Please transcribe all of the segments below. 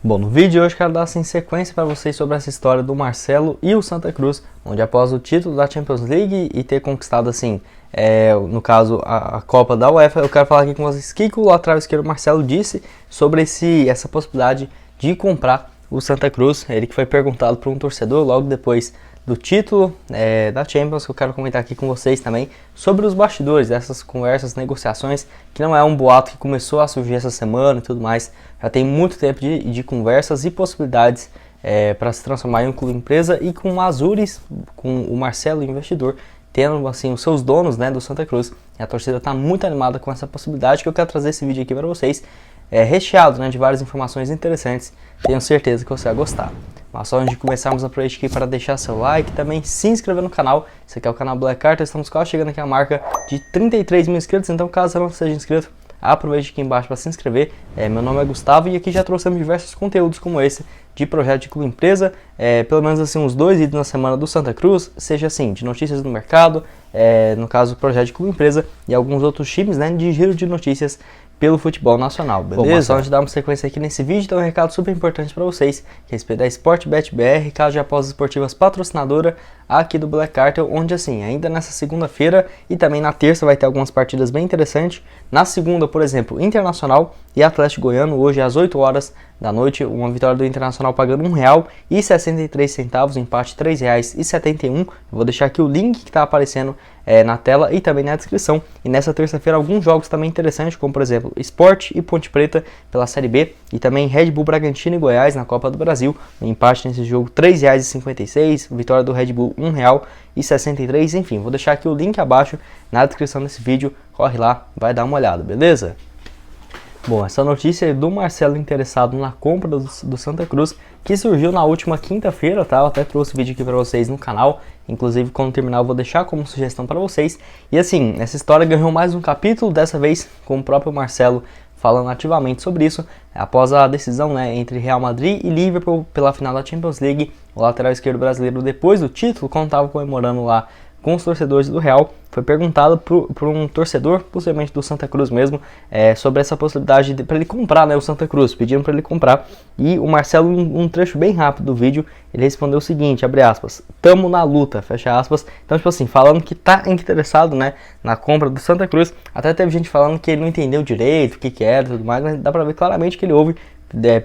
Bom, no vídeo de hoje quero dar assim, sequência para vocês sobre essa história do Marcelo e o Santa Cruz, onde após o título da Champions League e ter conquistado assim, no caso a Copa da UEFA, eu quero falar aqui com vocês o que o lateral esquerdo Marcelo disse sobre essa possibilidade de comprar o Santa Cruz. Ele que foi perguntado por um torcedor logo depois do título da Champions, que eu quero comentar aqui com vocês também sobre os bastidores dessas conversas, negociações, que não é um boato que começou a surgir essa semana e tudo mais, já tem muito tempo de conversas e possibilidades para se transformar em um clube empresa, e com o Azures, com o Marcelo, o investidor, tendo assim os seus donos, do Santa Cruz, e a torcida está muito animada com essa possibilidade, que eu quero trazer esse vídeo aqui para vocês, recheado de várias informações interessantes. Tenho certeza que você vai gostar. Mas só antes de começarmos, aproveite aqui para deixar seu like e também se inscrever no canal. Esse aqui é o canal Black Carter, estamos quase chegando aqui à marca de 33 mil inscritos, então caso você não seja inscrito, aproveite aqui embaixo para se inscrever. Meu nome é Gustavo e aqui já trouxemos diversos conteúdos como esse, de projeto de clube empresa, pelo menos assim uns 2 vídeos na semana do Santa Cruz, seja assim, de notícias do mercado, no caso projeto de clube empresa, e alguns outros times, de giro de notícias pelo futebol nacional, beleza? Bom, antes de darmos sequência aqui nesse vídeo, tem um recado super importante para vocês, que é a respeito da Sportbet BR, casa de apostas esportivas patrocinadora aqui do Black Cartel, onde assim, ainda nessa segunda-feira e também na terça vai ter algumas partidas bem interessantes. Na segunda, por exemplo, Internacional e Atlético Goiano, hoje às 8 horas da noite, uma vitória do Internacional pagando R$1,63, empate R$3,71. Eu vou deixar aqui o link que está aparecendo na tela e também na descrição. E nessa terça-feira alguns jogos também interessantes, como por exemplo Sport e Ponte Preta pela Série B, e também Red Bull Bragantino e Goiás na Copa do Brasil, um empate nesse jogo R$3,56, vitória do Red Bull R$1,63, enfim, vou deixar aqui o link abaixo na descrição desse vídeo, corre lá, vai dar uma olhada, beleza? Bom, essa notícia do Marcelo interessado na compra do Santa Cruz, que surgiu na última quinta-feira, tá? Eu até trouxe o vídeo aqui para vocês no canal, inclusive quando terminar eu vou deixar como sugestão para vocês. E assim, essa história ganhou mais um capítulo, dessa vez com o próprio Marcelo falando ativamente sobre isso, após a decisão entre Real Madrid e Liverpool pela final da Champions League. O lateral esquerdo brasileiro, depois do título, quando estava comemorando lá com os torcedores do Real, foi perguntado por um torcedor, possivelmente do Santa Cruz mesmo, sobre essa possibilidade para ele comprar o Santa Cruz, pedindo para ele comprar, e o Marcelo, um trecho bem rápido do vídeo, ele respondeu o seguinte, abre aspas, tamo na luta, fecha aspas. Então, tipo assim, falando que tá interessado na compra do Santa Cruz. Até teve gente falando que ele não entendeu direito o que era e tudo mais, mas dá pra ver claramente que ele ouve.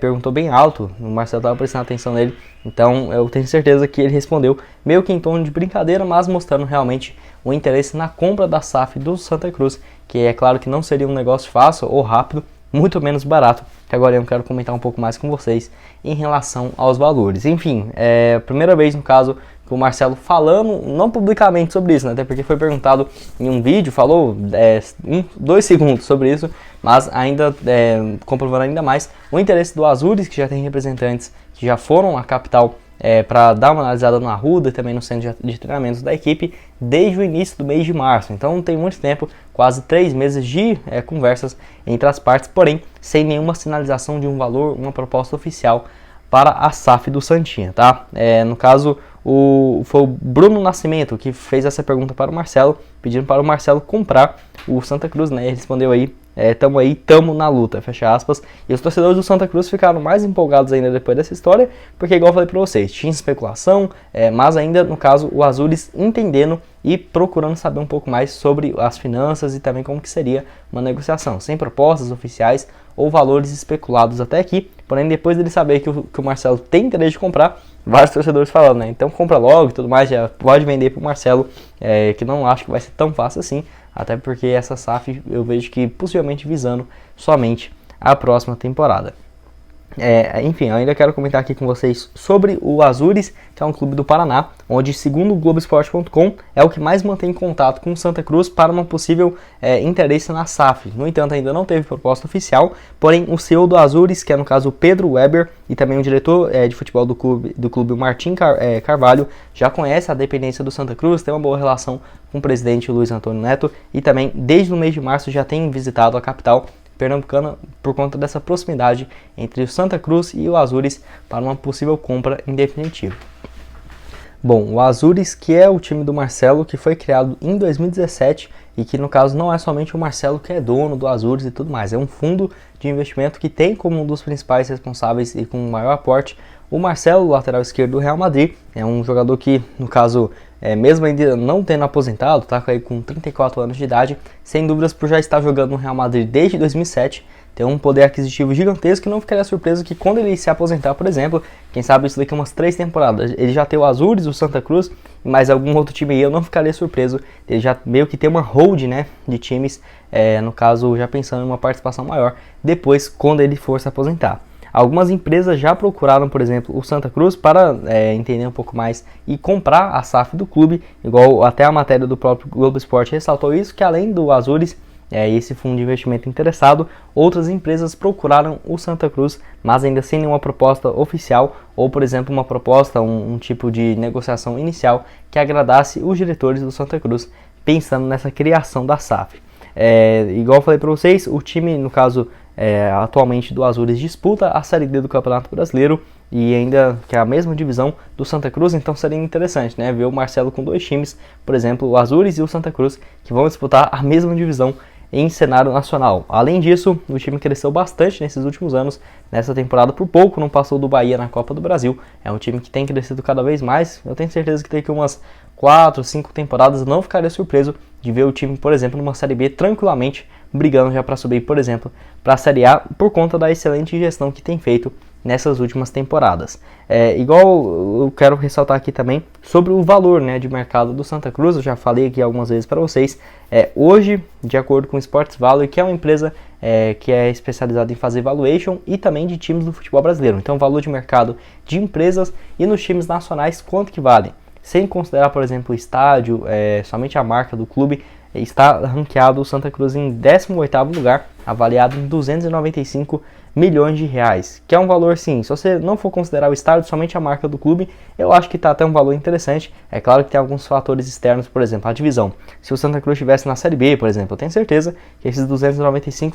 Perguntou bem alto, o Marcelo estava prestando atenção nele, então eu tenho certeza que ele respondeu meio que em tom de brincadeira, mas mostrando realmente o interesse na compra da SAF do Santa Cruz, que é claro que não seria um negócio fácil ou rápido, muito menos barato, que agora eu quero comentar um pouco mais com vocês em relação aos valores. Enfim, é a primeira vez no caso que o Marcelo falando, não publicamente sobre isso, até porque foi perguntado em um vídeo, falou 2 segundos sobre isso, mas ainda comprovando ainda mais o interesse do Azures, que já tem representantes que já foram à capital para dar uma analisada no Arruda e também no centro de treinamentos da equipe desde o início do mês de março. Então tem muito tempo, quase 3 meses de conversas entre as partes, porém sem nenhuma sinalização de um valor, uma proposta oficial para a SAF do Santinha, tá? No caso, foi o Bruno Nascimento que fez essa pergunta para o Marcelo, pedindo para o Marcelo comprar o Santa Cruz, Ele respondeu aí, tamo na luta, fecha aspas. E os torcedores do Santa Cruz ficaram mais empolgados ainda depois dessa história, porque igual eu falei para vocês, tinha especulação, mas ainda no caso o Azures entendendo e procurando saber um pouco mais sobre as finanças e também como que seria uma negociação, sem propostas oficiais ou valores especulados até aqui. Porém, depois dele saber que o Marcelo tem interesse de comprar, vários torcedores falando, então compra logo e tudo mais, já pode vender para o Marcelo, que não acho que vai ser tão fácil assim, até porque essa SAF eu vejo que possivelmente visando somente a próxima temporada. Enfim, eu ainda quero comentar aqui com vocês sobre o Azures, que é um clube do Paraná, onde, segundo o Globoesporte.com, é o que mais mantém contato com o Santa Cruz para uma possível interesse na SAF. No entanto, ainda não teve proposta oficial, porém o CEO do Azures, que é no caso o Pedro Weber, e também o diretor de futebol do clube o Martim Carvalho, já conhece a dependência do Santa Cruz, tem uma boa relação com o presidente Luiz Antônio Neto, e também desde o mês de março já tem visitado a capital pernambucana por conta dessa proximidade entre o Santa Cruz e o Azures para uma possível compra em definitivo. Bom, o Azures, que é o time do Marcelo, que foi criado em 2017 e que no caso não é somente o Marcelo que é dono do Azures e tudo mais, é um fundo de investimento que tem como um dos principais responsáveis e com o maior aporte o Marcelo, lateral esquerdo do Real Madrid. É um jogador que, no caso, mesmo ainda não tendo aposentado, tá aí com 34 anos de idade, sem dúvidas por já estar jogando no Real Madrid desde 2007, tem um poder aquisitivo gigantesco, que não ficaria surpreso que quando ele se aposentar, por exemplo, quem sabe isso daqui a umas 3 temporadas, ele já tem o Azures, o Santa Cruz, mais algum outro time aí, eu não ficaria surpreso, ele já meio que tem uma hold, né, de times, no caso, já pensando em uma participação maior, depois, quando ele for se aposentar. Algumas empresas já procuraram, por exemplo, o Santa Cruz para entender um pouco mais e comprar a SAF do clube, igual até a matéria do próprio Globo Esporte ressaltou isso, que além do Azures, esse fundo de investimento interessado, outras empresas procuraram o Santa Cruz, mas ainda sem nenhuma proposta oficial, ou por exemplo uma proposta, um tipo de negociação inicial que agradasse os diretores do Santa Cruz, pensando nessa criação da SAF. Igual eu falei para vocês, o time, no caso, atualmente do Azures, disputa a Série D do Campeonato Brasileiro e ainda que é a mesma divisão do Santa Cruz, então seria interessante, né, ver o Marcelo com dois times, por exemplo, o Azures e o Santa Cruz, que vão disputar a mesma divisão em cenário nacional. Além disso, o time cresceu bastante nesses últimos anos. Nessa temporada, por pouco, não passou do Bahia na Copa do Brasil. É um time que tem crescido cada vez mais. Eu tenho certeza que daqui umas 4, 5 temporadas eu não ficaria surpreso de ver o time, por exemplo, numa Série B tranquilamente, brigando já para subir, por exemplo, para a Série A, por conta da excelente gestão que tem feito nessas últimas temporadas. Igual eu quero ressaltar aqui também sobre o valor, né, de mercado do Santa Cruz. Eu já falei aqui algumas vezes para vocês. Hoje, de acordo com o Sports Value, que é uma empresa que é especializada em fazer valuation e também de times do futebol brasileiro. Então, o valor de mercado de empresas e nos times nacionais, quanto que vale? Sem considerar, por exemplo, o estádio, somente a marca do clube, está ranqueado o Santa Cruz em 18º lugar, avaliado em 295 milhões de reais, que é um valor, sim, se você não for considerar o estádio, somente a marca do clube, eu acho que está até um valor interessante. É claro que tem alguns fatores externos, por exemplo, a divisão. Se o Santa Cruz estivesse na Série B, por exemplo, eu tenho certeza que esses 295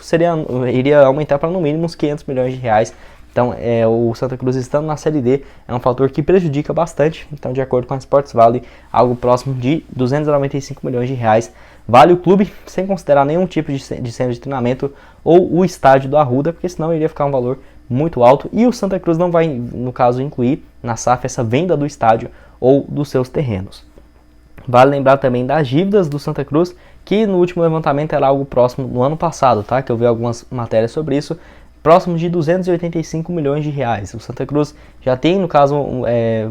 iria aumentar para no mínimo uns 500 milhões de reais. Então, o Santa Cruz estando na Série D é um fator que prejudica bastante. Então, de acordo com a Sports Valley, algo próximo de 295 milhões de reais vale o clube, sem considerar nenhum tipo de centro de treinamento ou o estádio do Arruda, porque senão iria ficar um valor muito alto. E o Santa Cruz não vai, no caso, incluir na SAF essa venda do estádio ou dos seus terrenos. Vale lembrar também das dívidas do Santa Cruz, que no último levantamento era algo próximo no ano passado, tá? Que eu vi algumas matérias sobre isso. Próximo de 285 milhões de reais. O Santa Cruz já tem, no caso,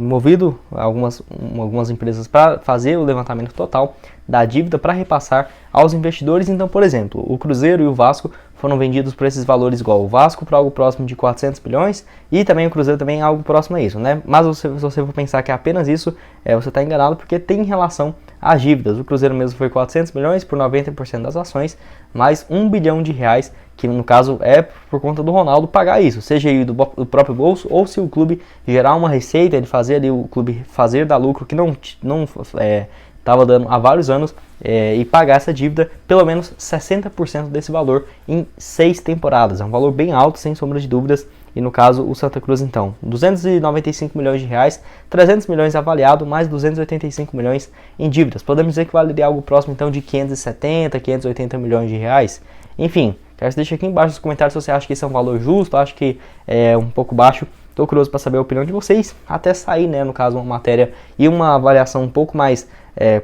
movido algumas empresas para fazer o levantamento total da dívida para repassar aos investidores. Então, por exemplo, o Cruzeiro e o Vasco foram vendidos por esses valores igual. O Vasco para algo próximo de 400 milhões e também o Cruzeiro também algo próximo a isso, né? Mas se você for pensar que é apenas isso, você está enganado, porque tem relação às dívidas. O Cruzeiro mesmo foi 400 milhões por 90% das ações, mais 1 bilhão de reais, que no caso é por conta do Ronaldo pagar isso, seja aí do próprio bolso ou se o clube gerar uma receita, ele fazer ali o clube fazer dar lucro que não estava dando há vários anos, e pagar essa dívida, pelo menos 60% desse valor em 6 temporadas. É um valor bem alto, sem sombra de dúvidas. E no caso, o Santa Cruz, então, 295 milhões de reais, 300 milhões avaliado, mais 285 milhões em dívidas. Podemos dizer que valeria algo próximo, então, de 570, 580 milhões de reais. Enfim, quero que você deixe aqui embaixo nos comentários se você acha que esse é um valor justo, acho que é um pouco baixo. Estou curioso para saber a opinião de vocês, até sair, né, no caso, uma matéria e uma avaliação um pouco mais,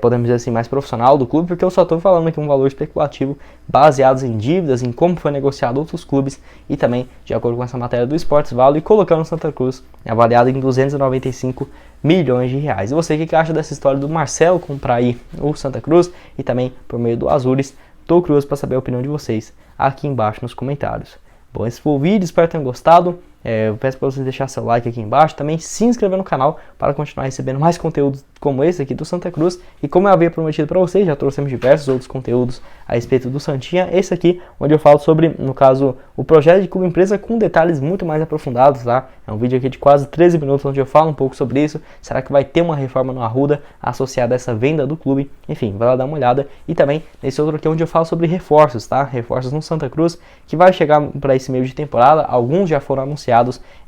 podemos dizer assim, mais profissional do clube, porque eu só estou falando aqui um valor especulativo baseado em dívidas, em como foi negociado outros clubes e também, de acordo com essa matéria do Sports Value, e colocando o Santa Cruz avaliado em 295 milhões de reais. E você, o que acha dessa história do Marcelo comprar aí o Santa Cruz e também por meio do Azures? Estou curioso para saber a opinião de vocês aqui embaixo nos comentários. Bom, esse foi o vídeo, espero que tenham gostado. Eu peço para vocês deixarem seu like aqui embaixo, também se inscrever no canal para continuar recebendo mais conteúdos como esse aqui do Santa Cruz. E como eu havia prometido para vocês, já trouxemos diversos outros conteúdos a respeito do Santinha. Esse aqui, onde eu falo sobre, no caso, o projeto de clube empresa com detalhes muito mais aprofundados, tá? É um vídeo aqui de quase 13 minutos onde eu falo um pouco sobre isso. Será que vai ter uma reforma no Arruda associada a essa venda do clube? Enfim, vai lá dar uma olhada. E também nesse outro aqui onde eu falo sobre reforços, tá? Reforços no Santa Cruz, que vai chegar para esse meio de temporada. Alguns já foram anunciados.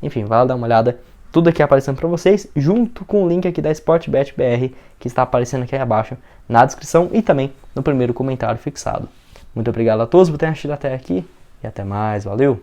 Enfim, vai lá dar uma olhada. tudo aqui aparecendo para vocês, junto com o link aqui da Sportbet BR, que está aparecendo aqui abaixo na descrição e também no primeiro comentário fixado. Muito obrigado a todos por terem assistido até aqui e até mais, valeu!